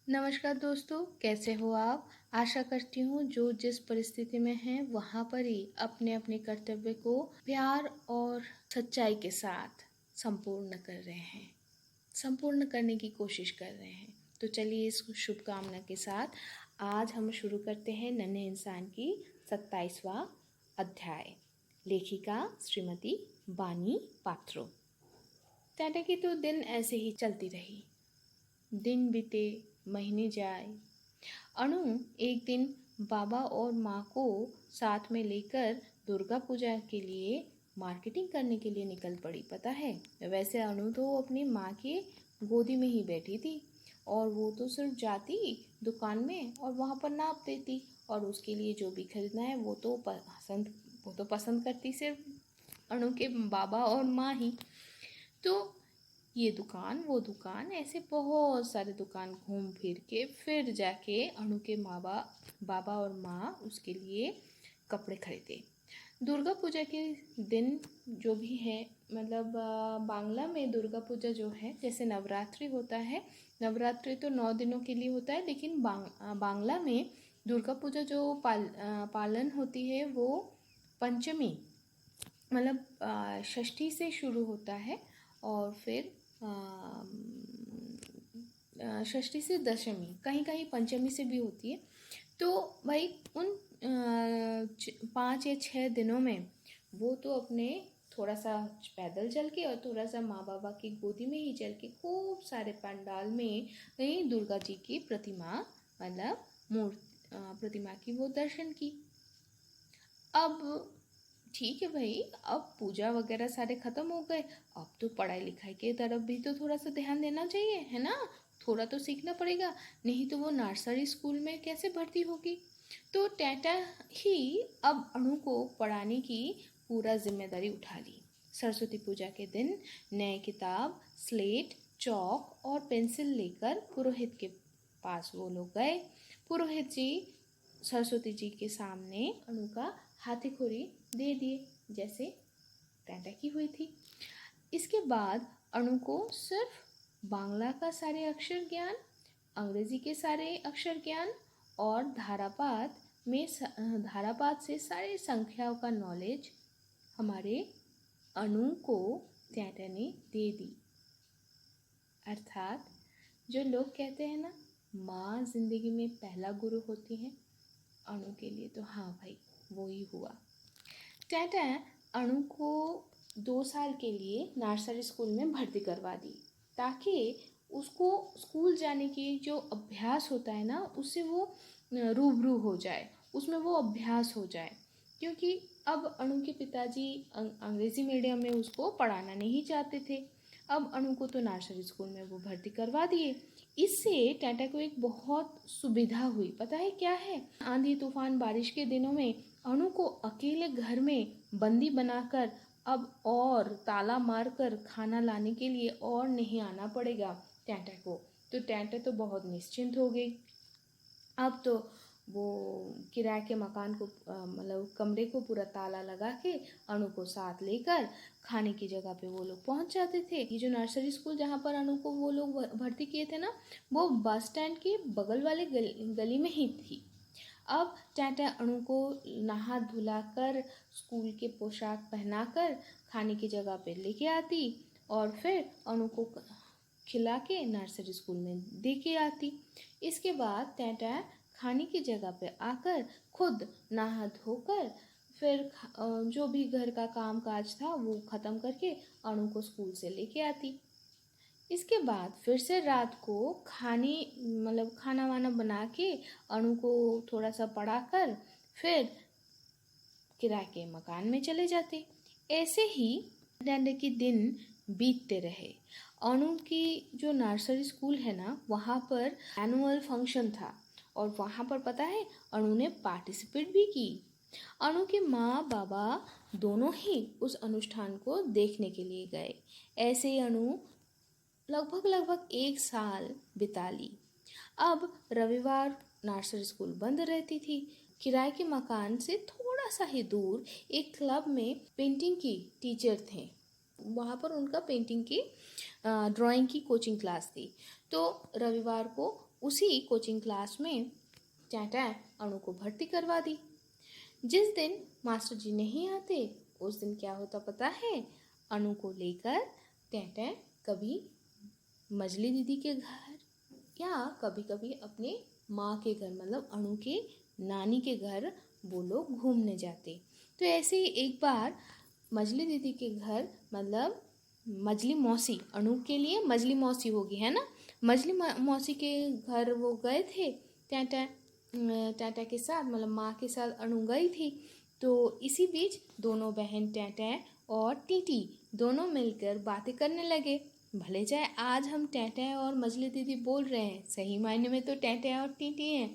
नमस्कार दोस्तों, कैसे हो आप? आशा करती हूँ जो जिस परिस्थिति में हैं वहाँ पर ही अपने अपने कर्तव्य को प्यार और सच्चाई के साथ संपूर्ण कर रहे हैं, संपूर्ण करने की कोशिश कर रहे हैं। तो चलिए इस शुभकामना के साथ आज हम शुरू करते हैं नन्हे इंसान की 27वां अध्याय। लेखिका श्रीमती बानी पात्रो। टाटा की तो दिन ऐसे ही चलती रही। दिन बीते, महीने जाए। अनु एक दिन बाबा और माँ को साथ में लेकर दुर्गा पूजा के लिए मार्केटिंग करने के लिए निकल पड़ी। पता है, वैसे अनु तो अपनी माँ के गोदी में ही बैठी थी और वो तो सिर्फ जाती दुकान में और वहाँ पर नाप देती और उसके लिए जो भी खरीदना है वो तो पसंद करती सिर्फ अनु के बाबा और माँ ही। तो ये दुकान वो दुकान ऐसे बहुत सारे दुकान घूम फिर के फिर जाके अनु के बाबा और माँ उसके लिए कपड़े खरीदे। दुर्गा पूजा के दिन जो भी है, मतलब बांग्ला में दुर्गा पूजा जो है जैसे नवरात्रि होता है, नवरात्रि तो 9 दिनों के लिए होता है, लेकिन बांग्ला में दुर्गा पूजा जो पालन होती है वो पंचमी मतलब षष्ठी से शुरू होता है और फिर षष्ठी से दशमी, कहीं कहीं पंचमी से भी होती है। तो भाई उन 5 या 6 दिनों में वो तो अपने थोड़ा सा पैदल चल के और थोड़ा सा माँ बाबा की गोदी में ही चल के खूब सारे पंडाल में कहीं दुर्गा जी की प्रतिमा मतलब प्रतिमा की वो दर्शन की। अब ठीक है भाई, अब पूजा वगैरह सारे ख़त्म हो गए, अब तो पढ़ाई लिखाई के तरफ भी तो थोड़ा सा ध्यान देना चाहिए, है ना? थोड़ा तो सीखना पड़ेगा, नहीं तो वो नर्सरी स्कूल में कैसे भर्ती होगी। तो टाटा ही अब अणु को पढ़ाने की पूरा जिम्मेदारी उठा ली। सरस्वती पूजा के दिन नए किताब, स्लेट, चौक और पेंसिल लेकर पुरोहित के पास वो लोग गए। पुरोहित जी सरस्वती जी के सामने अणु का हाथीखोरी दे दिए जैसे टाटा की हुई थी। इसके बाद अणु को सिर्फ बांग्ला का सारे अक्षर ज्ञान, अंग्रेजी के सारे अक्षर ज्ञान और धारापात से सारे संख्याओं का नॉलेज हमारे अणु को टाटा ने दे दी। अर्थात जो लोग कहते हैं ना, माँ जिंदगी में पहला गुरु होती है, अणु के लिए तो हाँ भाई वो ही हुआ। टाटा अणु को 2 साल के लिए नर्सरी स्कूल में भर्ती करवा दी ताकि उसको स्कूल जाने की जो अभ्यास होता है ना, उससे वो रूबरू हो जाए, उसमें वो अभ्यास हो जाए। क्योंकि अब अणु के पिताजी अंग्रेज़ी मीडियम में उसको पढ़ाना नहीं चाहते थे। अब अणु को तो नर्सरी स्कूल में वो भर्ती करवा दिए। इससे टाटा को एक बहुत सुविधा हुई। पता है क्या है? आंधी तूफान बारिश के दिनों में अणु को अकेले घर में बंदी बनाकर अब और ताला मारकर खाना लाने के लिए और नहीं आना पड़ेगा टाटा को। तो टाटा तो बहुत निश्चिंत हो गई। अब तो वो किराए के मकान को मतलब कमरे को पूरा ताला लगा के अणु को साथ लेकर खाने की जगह पे वो लोग पहुंच जाते थे। ये जो नर्सरी स्कूल जहाँ पर अणु को वो लोग भर्ती किए थे ना, वो बस स्टैंड के बगल वाले गली में ही थी। अब टाटा अणु को नहा धुला कर स्कूल के पोशाक पहनाकर खाने की जगह पे लेके आती और फिर अणु को खिला के नर्सरी स्कूल में दे के आती। इसके बाद टाटा खाने की जगह पे आकर खुद नहा धोकर फिर जो भी घर का काम काज था वो ख़त्म करके अणु को स्कूल से लेके आती। इसके बाद फिर से रात को खाना वाना बना के अणु को थोड़ा सा पढ़ाकर फिर किराए के मकान में चले जाते। ऐसे ही टाटा के दिन बीतते रहे। अणु की जो नर्सरी स्कूल है ना, वहाँ पर एनुअल फंक्शन था और वहाँ पर पता है अणु ने पार्टिसिपेट भी की। अणु के माँ बाबा दोनों ही उस अनुष्ठान को देखने के लिए गए। ऐसे ही अणु लगभग 1 साल बिता ली। अब रविवार नर्सरी स्कूल बंद रहती थी। किराए के मकान से थोड़ा सा ही दूर एक क्लब में पेंटिंग की टीचर थे। वहाँ पर उनका पेंटिंग की ड्राइंग की कोचिंग क्लास थी। तो रविवार को उसी कोचिंग क्लास में टैटा अणु को भर्ती करवा दी। जिस दिन मास्टर जी नहीं आते उस दिन क्या होता पता है, अणु को लेकर टैटा कभी मजली दीदी के घर या कभी कभी अपने माँ के घर मतलब अणु के नानी के घर वो लोग घूमने जाते। तो ऐसे ही एक बार मजली दीदी के घर मतलब मजली मौसी, अणु के लिए मजली मौसी होगी है ना, मजली मौसी के घर वो गए थे टैटा के साथ, मतलब माँ के साथ अणु गई थी। तो इसी बीच दोनों बहन टैटा और टीटी दोनों मिलकर बातें करने लगे। भले चाहे आज हम टैटा और मजली दीदी बोल रहे हैं, सही मायने में तो टैटा और टीटी हैं।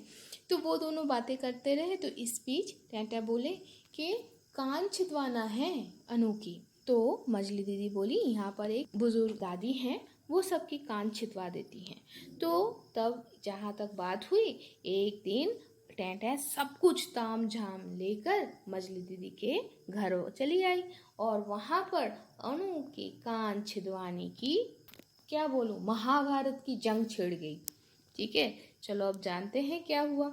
तो वो दोनों बातें करते रहे। तो इस बीच टैटा बोले कि कान छिदवाना है अनु की। तो मजली दीदी बोली यहाँ पर एक बुजुर्ग दादी हैं, वो सबकी कान छिदवा देती हैं। तो तब जहाँ तक बात हुई, एक दिन टैटा सब कुछ ताम झाम लेकर मजली दीदी के घर चली आई और वहाँ पर अनु के कान छिदवाने की क्या बोलूँ महाभारत की जंग छिड़ गई। ठीक है, चलो अब जानते हैं क्या हुआ।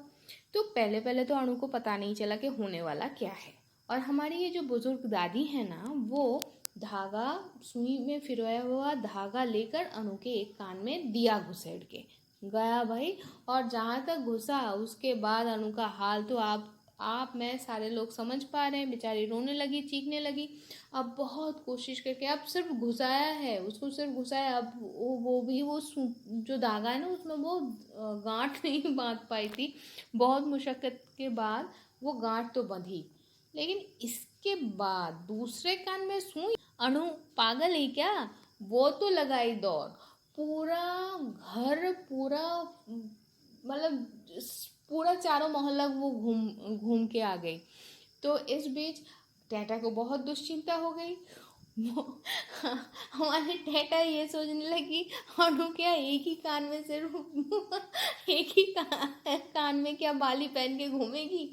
तो पहले पहले तो अनु को पता नहीं चला कि होने वाला क्या है। और हमारी ये जो बुजुर्ग दादी है ना, वो धागा सुई में फिरोया हुआ धागा लेकर अनु के एक कान में दिया घुसेड़ के गया भाई। और जहाँ तक घुसा उसके बाद अनु का हाल तो आप मैं सारे लोग समझ पा रहे हैं। बेचारी रोने लगी, चीखने लगी। अब बहुत कोशिश करके, अब सिर्फ घुसाया है उसको, सिर्फ घुसाया। अब वो भी वो जो धागा है ना उसमें वो गांठ नहीं बांध पाई थी। बहुत मुशक्कत के बाद वो गांठ तो बंधी, लेकिन इसके बाद दूसरे कान में सुई। अनु पागल है क्या, वो तो लगाई दौड़, पूरा घर पूरा मतलब पूरा चारों मोहल्ला वो घूम घूम के आ गई। तो इस बीच टैटा को बहुत दुश्चिंता हो गई। हमारे टैटा ये सोचने लगी अनु क्या एक ही कान में सिर्फ एक ही कान में क्या बाली पहन के घूमेगी।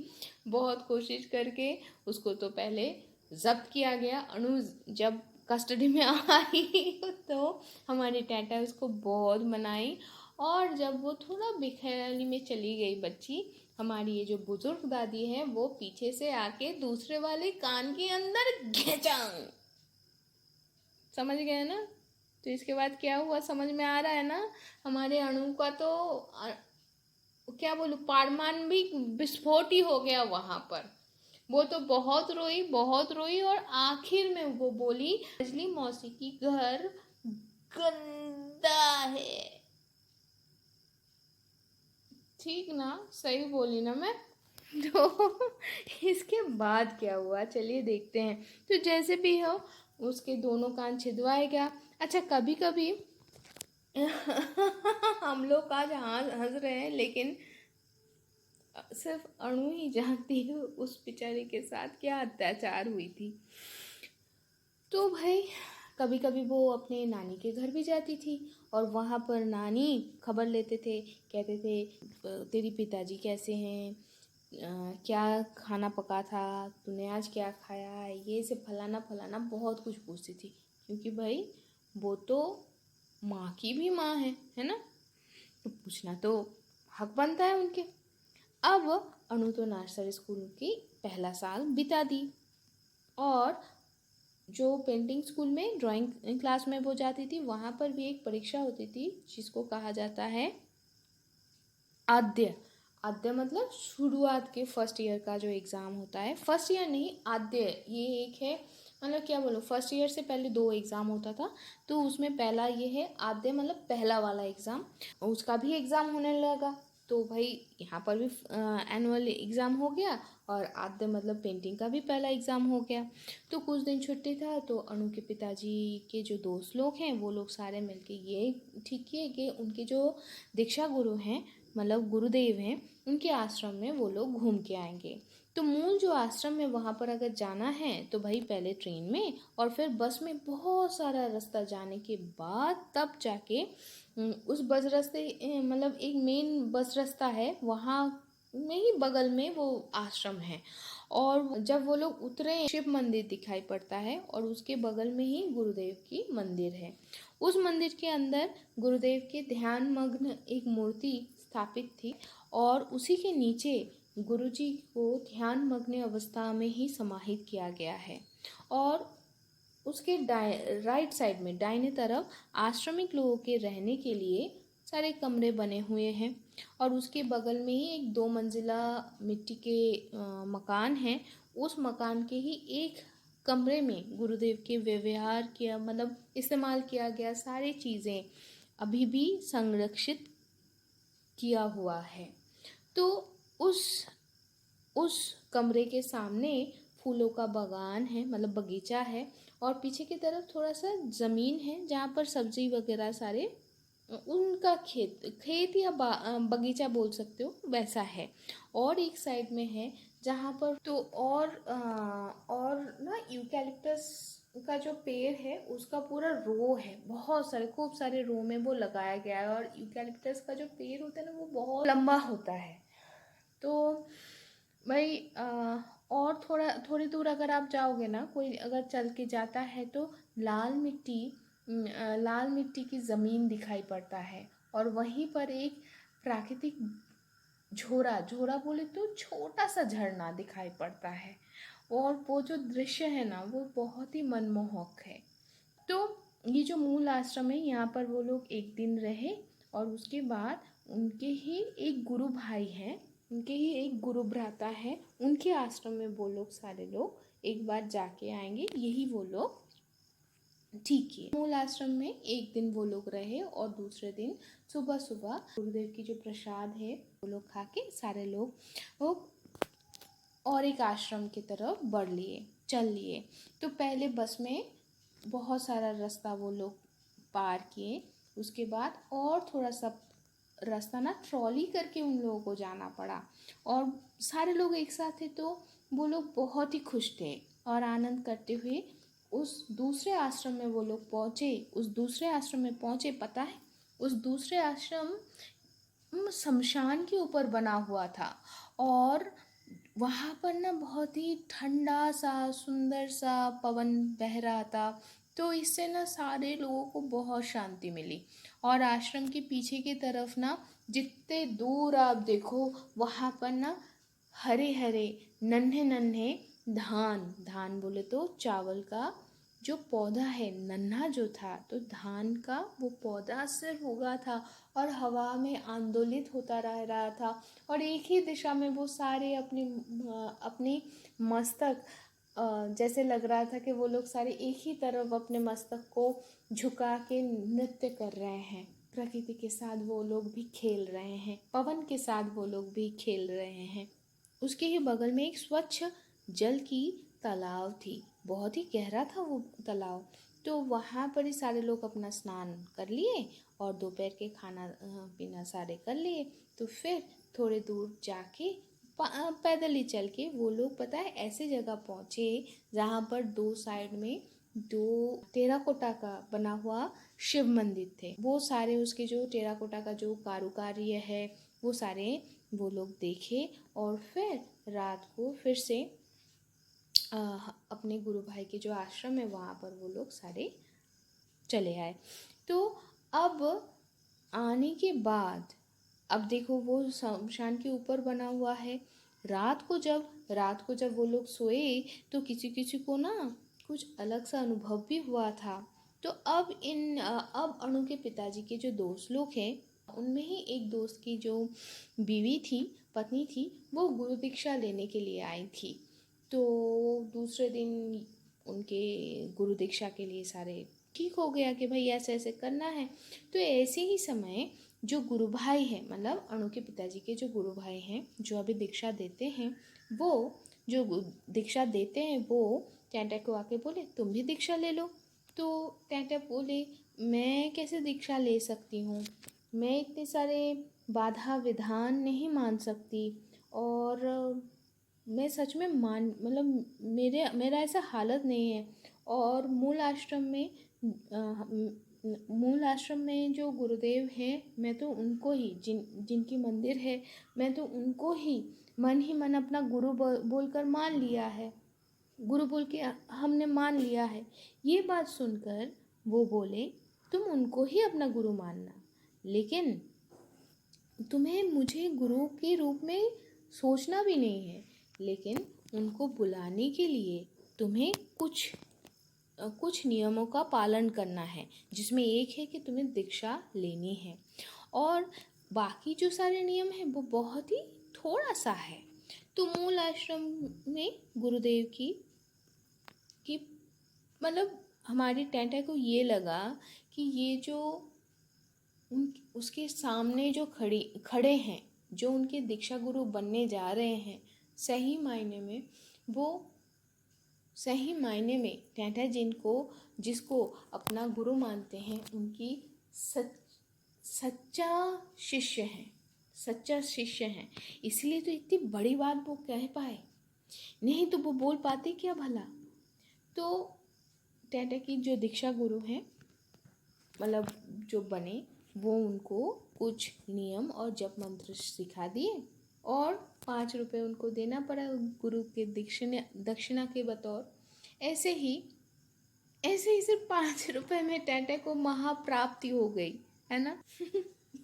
बहुत कोशिश करके उसको तो पहले जब्त किया गया। अनु जब कस्टडी में आई तो हमारी टैटा उसको बहुत मनाई। और जब वो थोड़ा बिखराली में चली गई बच्ची, हमारी ये जो बुजुर्ग दादी है वो पीछे से आके दूसरे वाले कान के अंदर घेचांग। समझ गए ना। तो इसके बाद क्या हुआ समझ में आ रहा है ना। हमारे अणु का तो क्या बोलूं पारमाणविक विस्फोट ही हो गया वहां पर। वो तो बहुत रोई और आखिर में वो बोली मजली मौसी की घर गंदा है। ठीक ना, सही बोली ना मैं। तो इसके बाद क्या हुआ चलिए देखते हैं। तो जैसे भी हो उसके दोनों कान छिदवाए गया। अच्छा कभी कभी हम लोग आज हंस रहे हैं, लेकिन सिर्फ अणु ही जानती है उस बेचारे के साथ क्या अत्याचार हुई थी। तो भाई कभी कभी वो अपने नानी के घर भी जाती थी और वहाँ पर नानी खबर लेते थे, कहते थे तेरी पिताजी कैसे हैं, क्या खाना पका था, तूने आज क्या खाया, ये से फलाना फलाना बहुत कुछ पूछती थी। क्योंकि भाई वो तो माँ की भी माँ है ना, तो पूछना तो हक बनता है उनके। अब अनु तो नर्सरी स्कूल की पहला साल बिता दी और जो पेंटिंग स्कूल में ड्राइंग क्लास में वो जाती थी वहाँ पर भी एक परीक्षा होती थी जिसको कहा जाता है आद्य। आद्य मतलब शुरुआत के फर्स्ट ईयर का जो एग्ज़ाम होता है, फर्स्ट ईयर नहीं आद्य, ये एक है मतलब क्या बोलो फर्स्ट ईयर से पहले 2 एग्ज़ाम होता था, तो उसमें पहला ये है आद्य मतलब पहला वाला एग्ज़ाम। उसका भी एग्ज़ाम होने लगा। तो भाई यहाँ पर भी एनुअल एग्ज़ाम हो गया और आद्य मतलब पेंटिंग का भी पहला एग्ज़ाम हो गया। तो कुछ दिन छुट्टी था तो अनु के पिताजी के जो दोस्त लोग हैं वो लोग सारे मिलके ये ठीक किए कि उनके जो दीक्षा गुरु हैं मतलब गुरुदेव हैं उनके आश्रम में वो लोग घूम के आएंगे। तो मूल जो आश्रम है वहाँ पर अगर जाना है तो भाई पहले ट्रेन में और फिर बस में बहुत सारा रास्ता जाने के बाद तब जाके उस बस रास्ते मतलब एक मेन बस रास्ता है, वहाँ में ही बगल में वो आश्रम है। और जब वो लोग उतरे शिव मंदिर दिखाई पड़ता है और उसके बगल में ही गुरुदेव की मंदिर है। उस मंदिर के अंदर गुरुदेव के ध्यान मग्न एक मूर्ति स्थापित थी और उसी के नीचे गुरुजी को ध्यान मग्न अवस्था में ही समाहित किया गया है। और उसके राइट साइड में दाहिने तरफ आश्रमिक लोगों के रहने के लिए सारे कमरे बने हुए हैं और उसके बगल में ही एक 2 मंजिला मिट्टी के मकान है। उस मकान के ही एक कमरे में गुरुदेव के व्यवहार किया मतलब इस्तेमाल किया गया सारी चीज़ें अभी भी संरक्षित किया हुआ है। तो उस कमरे के सामने फूलों का बागान है मतलब बगीचा है और पीछे की तरफ थोड़ा सा ज़मीन है जहाँ पर सब्जी वगैरह सारे उनका खेत या बगीचा बोल सकते हो वैसा है। और एक साइड में है जहाँ पर तो और ना यूकैलिप्टस का जो पेड़ है उसका पूरा रो है, बहुत सारे खूब सारे रो में वो लगाया गया है। और यूकैलिप्टस का जो पेड़ होता है ना वो बहुत लंबा होता है। तो भाई और थोड़ी दूर अगर आप जाओगे ना, कोई अगर चल के जाता है तो लाल मिट्टी की ज़मीन दिखाई पड़ता है और वहीं पर एक प्राकृतिक झोरा बोले तो छोटा सा झरना दिखाई पड़ता है और वो जो दृश्य है ना वो बहुत ही मनमोहक है। तो ये जो मूल आश्रम है यहाँ पर वो लोग एक दिन रहे और उसके बाद उनके ही एक गुरु भाई हैं, उनके ही एक गुरु भ्राता है, उनके आश्रम में वो लोग सारे लोग एक बार जाके आएंगे, यही वो लोग ठीक है। मूल आश्रम में एक दिन वो लोग रहे और दूसरे दिन सुबह सुबह गुरुदेव की जो प्रसाद है वो लोग खा के सारे लोग वो और एक आश्रम की तरफ चल लिए। तो पहले बस में बहुत सारा रास्ता वो लोग पार किए, उसके बाद और थोड़ा सा रास्ता ना ट्रॉली करके उन लोगों को जाना पड़ा और सारे लोग एक साथ थे तो वो लोग बहुत ही खुश थे और आनंद करते हुए उस दूसरे आश्रम में वो लोग पहुँचे। उस दूसरे आश्रम में पहुँचे, पता है उस दूसरे आश्रम शमशान के ऊपर बना हुआ था और वहाँ पर ना बहुत ही ठंडा सा सुंदर सा पवन बह रहा था। तो इससे ना सारे लोगों को बहुत शांति मिली और आश्रम के पीछे की तरफ ना जितने दूर आप देखो वहाँ पर ना हरे हरे नन्हे नन्हे धान बोले तो चावल का जो पौधा है नन्हा जो था, तो धान का वो पौधा सिर्फ उगा था और हवा में आंदोलित होता रह रहा था और एक ही दिशा में वो सारे अपनी मस्तक जैसे लग रहा था कि वो लोग सारे एक ही तरफ अपने मस्तक को झुका के नृत्य कर रहे हैं। प्रकृति के साथ वो लोग भी खेल रहे हैं, पवन के साथ वो लोग भी खेल रहे हैं। उसके ही बगल में एक स्वच्छ जल की तालाब थी, बहुत ही गहरा था वो तालाब। तो वहाँ पर ही सारे लोग अपना स्नान कर लिए और दोपहर के खाना पीना सारे कर लिए। तो फिर थोड़े दूर जाके पैदल ही चल के वो लोग पता है ऐसे जगह पहुँचे जहाँ पर 2 साइड में 2 टेराकोटा का बना हुआ शिव मंदिर थे। वो सारे उसके जो टेराकोटा का जो कारुकार्य है वो सारे वो लोग देखे और फिर रात को फिर से अपने गुरु भाई के जो आश्रम है वहाँ पर वो लोग सारे चले आए। तो अब आने के बाद अब देखो वो शमशान के ऊपर बना हुआ है। रात को जब वो लोग सोए तो किसी किसी को ना कुछ अलग सा अनुभव भी हुआ था। तो अब अनु के पिताजी के जो दोस्त लोग हैं उनमें ही एक दोस्त की जो पत्नी थी वो गुरु दीक्षा लेने के लिए आई थी। तो दूसरे दिन उनके गुरु दीक्षा के लिए सारे ठीक हो गया कि भाई ऐसे ऐसे करना है। तो ऐसे ही समय जो गुरु भाई है मतलब अनु के पिताजी के जो गुरु भाई हैं जो अभी दीक्षा देते हैं वो टैंटा को आके बोले तुम भी दीक्षा ले लो। तो टैंटा बोले मैं कैसे दीक्षा ले सकती हूँ, मैं इतने सारे बाधा विधान नहीं मान सकती और मैं सच में मेरा ऐसा हालत नहीं है। और मूल आश्रम में जो गुरुदेव हैं मैं तो उनको ही जिनकी मंदिर है मैं तो उनको ही मन अपना गुरु बोलकर मान लिया है, गुरु बोल के हमने मान लिया है। ये बात सुनकर वो बोले तुम उनको ही अपना गुरु मानना, लेकिन तुम्हें मुझे गुरु के रूप में सोचना भी नहीं है। लेकिन उनको बुलाने के लिए तुम्हें कुछ नियमों का पालन करना है, जिसमें एक है कि तुम्हें दीक्षा लेनी है, और बाकी जो सारे नियम हैं वो बहुत ही थोड़ा सा है। तो मूल आश्रम में गुरुदेव की मतलब हमारी टेंटा को ये लगा कि ये जो उसके सामने जो खड़े हैं, जो उनके दीक्षा गुरु बनने जा रहे हैं, सही मायने में टेंटा जिसको अपना गुरु मानते हैं, उनकी सच्चा शिष्य हैं। इसलिए तो इतनी बड़ी बात वो कह पाए, नहीं तो वो बोल पाते क्या भला। तो टेंटा की जो दीक्षा गुरु हैं, मतलब जो बने, वो उनको कुछ नियम और जप मंत्र सिखा दिए, और 5 रुपये उनको देना पड़ा गुरु के दक्षिणा के बतौर। ऐसे ही सिर्फ 5 रुपये में टेंटे को महाप्राप्ति हो गई, है ना।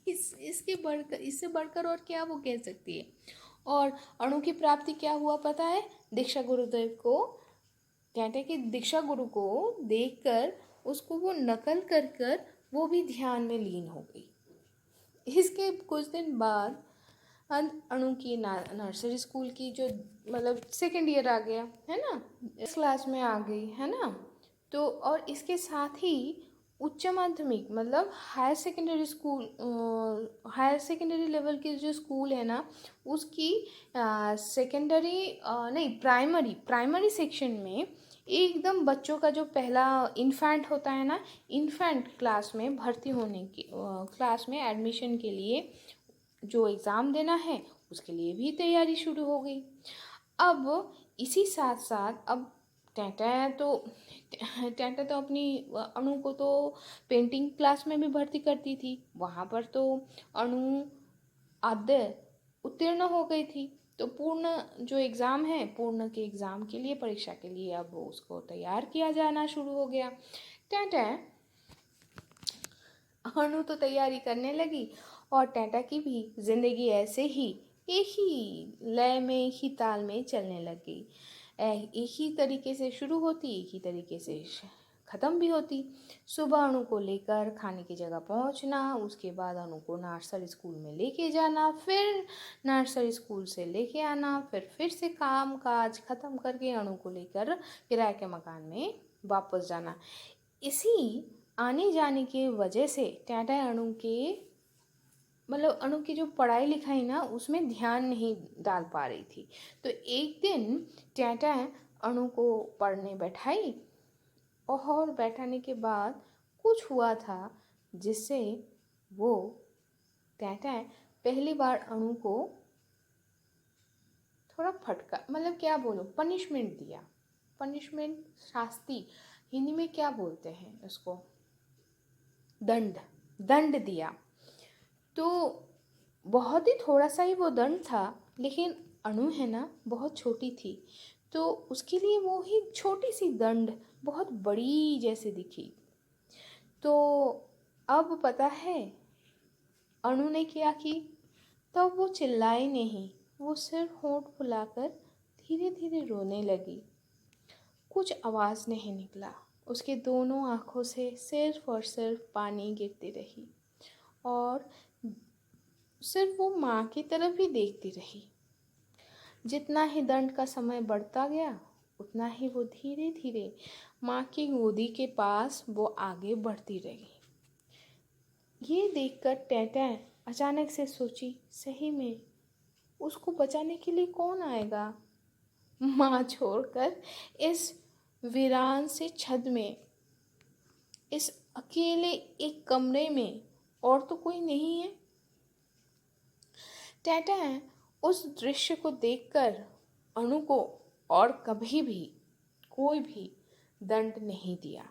इससे बढ़कर और क्या वो कह सकती है। और अणु की प्राप्ति क्या हुआ पता है? दीक्षा गुरुदेव को, टेंटे के दीक्षा गुरु को देखकर उसको वो नकल कर वो भी ध्यान में लीन हो गई। इसके कुछ दिन बाद अणु की नर्सरी स्कूल की जो मतलब सेकेंड ईयर आ गया, है ना, इस क्लास में आ गई, है ना। तो और इसके साथ ही उच्च माध्यमिक मतलब हायर सेकेंडरी लेवल की जो स्कूल है ना, उसकी प्राइमरी सेक्शन में एकदम बच्चों का जो पहला इन्फेंट होता है ना, इन्फेंट क्लास में भर्ती होने की क्लास में एडमिशन के लिए जो एग्ज़ाम देना है, उसके लिए भी तैयारी शुरू हो गई। अब इसी साथ साथ अब टेंटा तो अपनी अणु को तो पेंटिंग क्लास में भी भर्ती करती थी। वहाँ पर तो अणु आद्य उत्तीर्ण हो गई थी। तो पूर्ण जो एग्ज़ाम है, पूर्ण के एग्ज़ाम के लिए, परीक्षा के लिए अब उसको तैयार किया जाना शुरू हो गया। टेंटा अणु तो तैयारी करने लगी, और टेंटा की भी ज़िंदगी ऐसे ही एक ही लय में, एक ही ताल में चलने लगी। एक ही तरीके से शुरू होती, एक ही तरीके से ख़त्म भी होती। सुबह अणु को लेकर खाने की जगह पहुंचना, उसके बाद अणु को नर्सरी स्कूल में लेके जाना, फिर नर्सरी स्कूल से लेके आना, फिर से काम काज ख़त्म करके अणु को लेकर किराए के मकान में वापस जाना। इसी आने जाने की वजह से टेंटा अणु की जो पढ़ाई लिखाई ना, उसमें ध्यान नहीं डाल पा रही थी। तो एक दिन टेंटा अणु को पढ़ने बैठाई, और बैठाने के बाद कुछ हुआ था जिससे वो टेंटा पहली बार अणु को थोड़ा फटका, मतलब क्या बोलूं, पनिशमेंट दिया। पनिशमेंट, शास्ति, हिंदी में क्या बोलते हैं उसको, दंड दिया। तो बहुत ही थोड़ा सा ही वो दंड था, लेकिन अणु है ना बहुत छोटी थी, तो उसके लिए वो ही छोटी सी दंड बहुत बड़ी जैसे दिखी। तो अब पता है अणु ने क्या की? तब वो चिल्लाई नहीं, वो सिर्फ होंठ फुलाकर धीरे धीरे रोने लगी। कुछ आवाज़ नहीं निकला, उसके दोनों आँखों से सिर्फ और सिर्फ पानी गिरती रही, और सिर्फ वो माँ की तरफ ही देखती रही। जितना ही दंड का समय बढ़ता गया, उतना ही वो धीरे धीरे माँ की गोदी के पास वो आगे बढ़ती रही। ये देखकर टेंटा अचानक से सोची, सही में उसको बचाने के लिए कौन आएगा? माँ छोड़कर इस वीरान से छत में, इस अकेले एक कमरे में और तो कोई नहीं है। टेंटा उस दृश्य को देखकर अणु को और कभी भी कोई भी दंड नहीं दिया।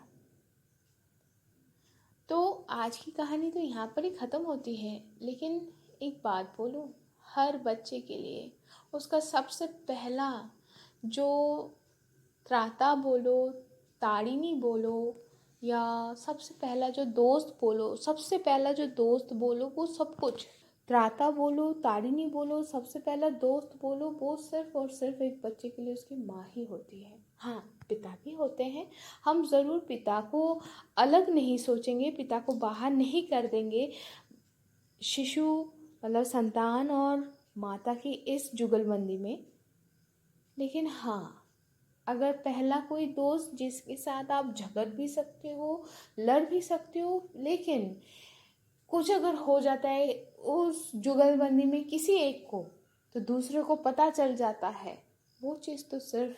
तो आज की कहानी तो यहाँ पर ही ख़त्म होती है, लेकिन एक बात बोलूँ, हर बच्चे के लिए उसका सबसे पहला जो त्राता बोलो, ताड़िनी बोलो, या सबसे पहला जो दोस्त बोलो, सबसे पहला जो दोस्त बोलो वो सब कुछ, त्राता बोलो, तारिणी बोलो, सबसे पहला दोस्त बोलो, वो सिर्फ और सिर्फ एक बच्चे के लिए उसकी माँ ही होती है। हाँ, पिता भी होते हैं, हम ज़रूर पिता को अलग नहीं सोचेंगे, पिता को बाहर नहीं कर देंगे। शिशु मतलब संतान और माता की इस जुगलबंदी में, लेकिन हाँ, अगर पहला कोई दोस्त जिसके साथ आप झगड़ भी सकते हो, लड़ भी सकते हो, लेकिन कुछ अगर हो जाता है उस जुगलबंदी में किसी एक को, तो दूसरे को पता चल जाता है, वो चीज़ तो सिर्फ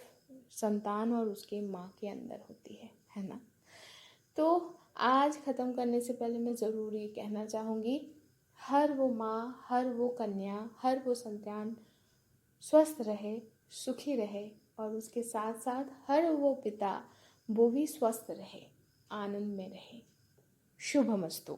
संतान और उसकी माँ के अंदर होती है ना। तो आज ख़त्म करने से पहले मैं ज़रूर ये कहना चाहूँगी, हर वो माँ, हर वो कन्या, हर वो संतान स्वस्थ रहे, सुखी रहे, और उसके साथ साथ हर वो पिता वो भी स्वस्थ रहे, आनंद में रहे। शुभमस्तु।